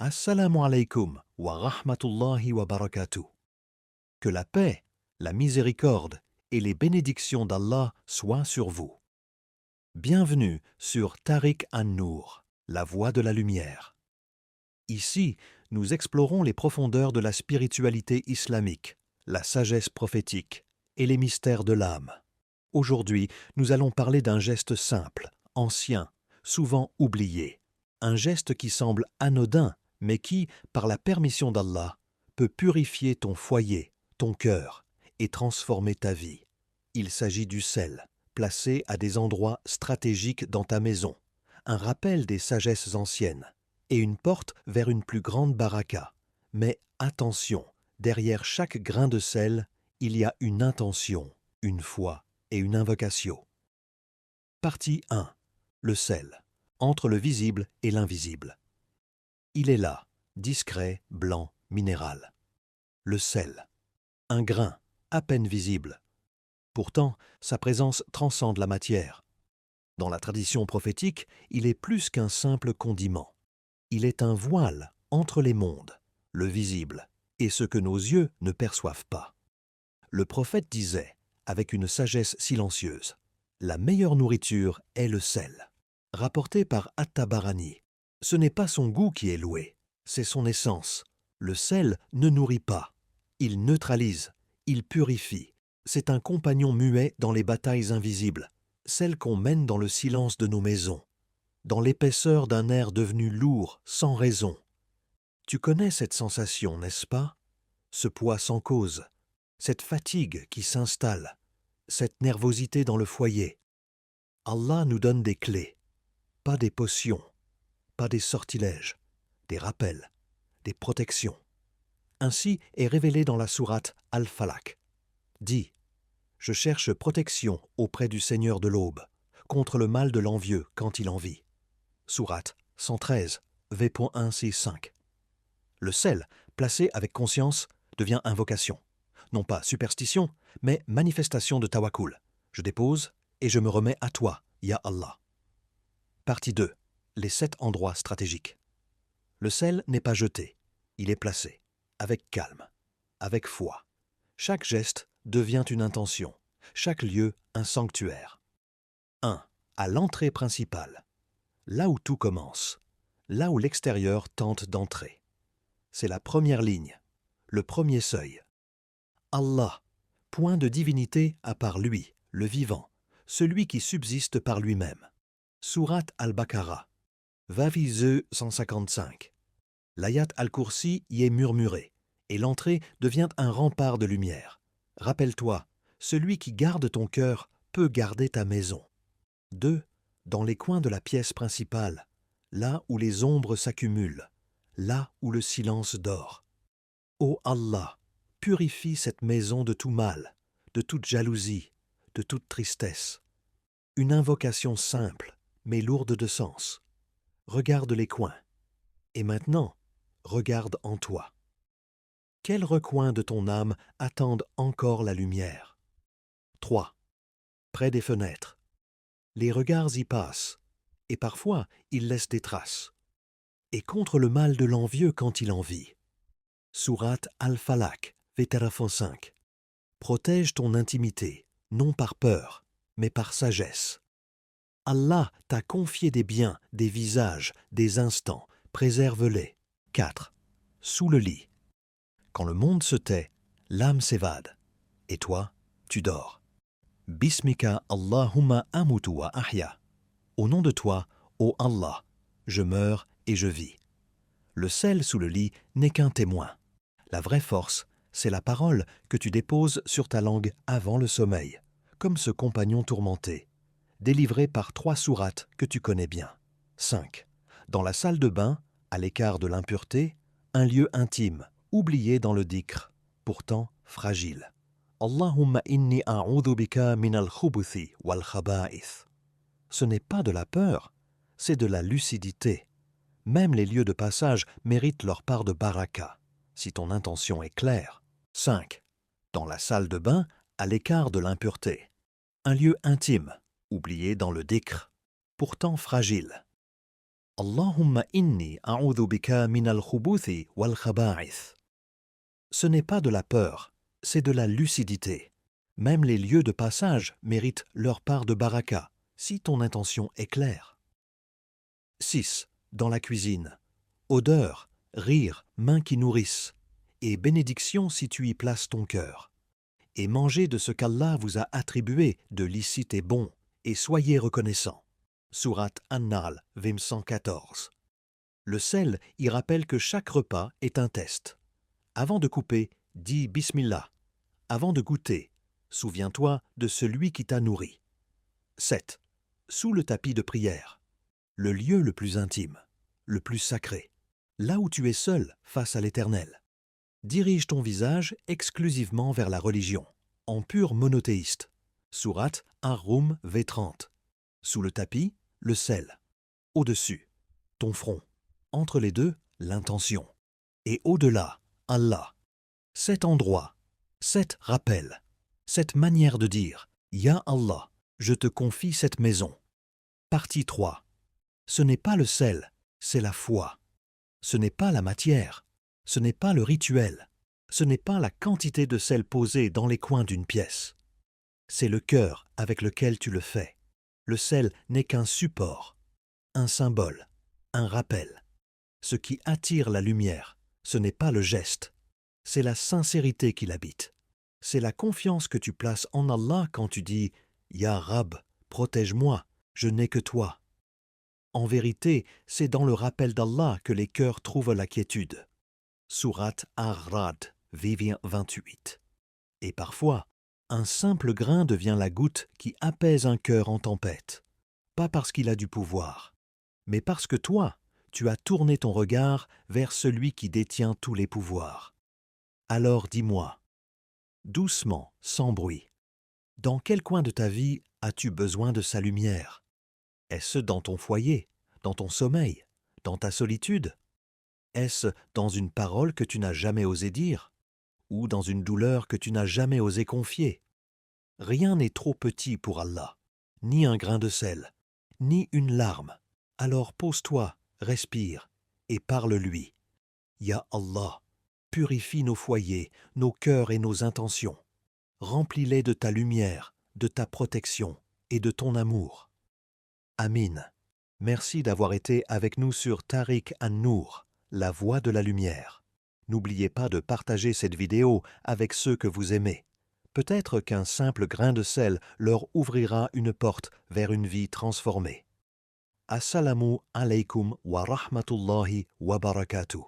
Assalamu alaikum wa rahmatullahi wa barakatuh. Que la paix, la miséricorde et les bénédictions d'Allah soient sur vous. Bienvenue sur Tariq an-Nour, la voie de la lumière. Ici, nous explorons les profondeurs de la spiritualité islamique, la sagesse prophétique et les mystères de l'âme. Aujourd'hui, nous allons parler d'un geste simple, ancien, souvent oublié. Un geste qui semble anodin, mais qui, par la permission d'Allah, peut purifier ton foyer, ton cœur, et transformer ta vie. Il s'agit du sel, placé à des endroits stratégiques dans ta maison, un rappel des sagesses anciennes, et une porte vers une plus grande baraka. Mais attention, derrière chaque grain de sel, il y a une intention, une foi et une invocation. Partie 1. Le sel, entre le visible et l'invisible. Il est là, discret, blanc, minéral. Le sel, un grain, à peine visible. Pourtant, sa présence transcende la matière. Dans la tradition prophétique, il est plus qu'un simple condiment. Il est un voile entre les mondes, le visible, et ce que nos yeux ne perçoivent pas. Le prophète disait, avec une sagesse silencieuse, « La meilleure nourriture est le sel ». Rapporté par At-Tabarani, ce n'est pas son goût qui est loué, c'est son essence. Le sel ne nourrit pas, il neutralise, il purifie. C'est un compagnon muet dans les batailles invisibles, celles qu'on mène dans le silence de nos maisons, dans l'épaisseur d'un air devenu lourd, sans raison. Tu connais cette sensation, n'est-ce pas? Ce poids sans cause, cette fatigue qui s'installe, cette nervosité dans le foyer. Allah nous donne des clés, pas des potions, pas des sortilèges, des rappels, des protections. Ainsi est révélé dans la sourate Al-Falaq. Dis, je cherche protection auprès du Seigneur de l'aube, contre le mal de l'envieux quand il envie. Sourate 113, v.165. Le sel, placé avec conscience, devient invocation. Non pas superstition, mais manifestation de tawakkul. Je dépose et je me remets à toi, Ya Allah. Partie 2. Les 7 endroits stratégiques. Le sel n'est pas jeté, il est placé, avec calme, avec foi. Chaque geste devient une intention, chaque lieu un sanctuaire. 1. À l'entrée principale, là où tout commence, là où l'extérieur tente d'entrer. C'est la première ligne, le premier seuil. Allah, point de divinité à part lui, le vivant, celui qui subsiste par lui-même. Sourate Al-Baqarah, Vavise 155. L'ayat Al-Kursi y est murmurée, et l'entrée devient un rempart de lumière. Rappelle-toi, celui qui garde ton cœur peut garder ta maison. 2. Dans les coins de la pièce principale, là où les ombres s'accumulent, là où le silence dort. Ô Allah, purifie cette maison de tout mal, de toute jalousie, de toute tristesse. Une invocation simple, mais lourde de sens. Regarde les coins. Et maintenant, regarde en toi. Quels recoins de ton âme attendent encore la lumière? 3. Près des fenêtres. Les regards y passent, et parfois ils laissent des traces. Et contre le mal de l'envieux quand il envie. Sourate Al-Falaq, Vétérafon 5. Protège ton intimité, non par peur, mais par sagesse. Allah t'a confié des biens, des visages, des instants, préserve-les. 4. Sous le lit. Quand le monde se tait, l'âme s'évade. Et toi, tu dors. Bismika Allahumma amutu wa ahya. Au nom de toi, ô Allah, je meurs et je vis. Le sel sous le lit n'est qu'un témoin. La vraie force, c'est la parole que tu déposes sur ta langue avant le sommeil, comme ce compagnon tourmenté, délivré par 3 sourates que tu connais bien. 5. Dans la salle de bain, à l'écart de l'impureté, un lieu intime, oublié dans le dhikr, pourtant fragile. Allahumma inni a'udhu bika min al-khubuthi wal khaba'ith. Ce n'est pas de la peur, c'est de la lucidité. Même les lieux de passage méritent leur part de baraka, si ton intention est claire. 5. Dans la salle de bain, à l'écart de l'impureté. Un lieu intime, oublié dans le dhikr, pourtant fragile. Allahumma inni a'udhu bika min al-khubuthi wal-khaba'ith. Ce n'est pas de la peur, c'est de la lucidité. Même les lieux de passage méritent leur part de baraka, si ton intention est claire. 6. Dans la cuisine. Odeur, rire, mains qui nourrissent, et bénédiction si tu y places ton cœur. Et mangez de ce qu'Allah vous a attribué de licite et bon, et soyez reconnaissants. Sourate An-Nahl, Vim 114. Le sel y rappelle que chaque repas est un test. Avant de couper, dis Bismillah. Avant de goûter, souviens-toi de celui qui t'a nourri. 7. Sous le tapis de prière. Le lieu le plus intime, le plus sacré. Là où tu es seul face à l'Éternel. Dirige ton visage exclusivement vers la religion, en pur monothéiste. Sourate Ar-Rum V30. Sous le tapis, le sel. Au-dessus, ton front. Entre les deux, l'intention. Et au-delà, Allah. Cet endroit, cet rappel, cette manière de dire « Ya Allah, je te confie cette maison ». Partie 3. Ce n'est pas le sel, c'est la foi. Ce n'est pas la matière, ce n'est pas le rituel, ce n'est pas la quantité de sel posée dans les coins d'une pièce. C'est le cœur avec lequel tu le fais. Le sel n'est qu'un support, un symbole, un rappel. Ce qui attire la lumière, ce n'est pas le geste, c'est la sincérité qui l'habite. C'est la confiance que tu places en Allah quand tu dis « Ya Rab, protège-moi, je n'ai que toi ». En vérité, c'est dans le rappel d'Allah que les cœurs trouvent la quiétude. Sourate Ar-Ra'd, Vivien 28. Et parfois, un simple grain devient la goutte qui apaise un cœur en tempête. Pas parce qu'il a du pouvoir, mais parce que toi, tu as tourné ton regard vers celui qui détient tous les pouvoirs. Alors dis-moi, doucement, sans bruit, dans quel coin de ta vie as-tu besoin de sa lumière? Est-ce dans ton foyer, dans ton sommeil, dans ta solitude? Est-ce dans une parole que tu n'as jamais osé dire? Ou dans une douleur que tu n'as jamais osé confier? Rien n'est trop petit pour Allah, ni un grain de sel, ni une larme. Alors pose-toi, respire et parle-lui. Ya Allah, purifie nos foyers, nos cœurs et nos intentions. Remplis-les de ta lumière, de ta protection et de ton amour. Amin. Merci d'avoir été avec nous sur Tariq An-Nour, la voix de la lumière. N'oubliez pas de partager cette vidéo avec ceux que vous aimez. Peut-être qu'un simple grain de sel leur ouvrira une porte vers une vie transformée. Assalamu alaikum wa rahmatullahi wa barakatuh.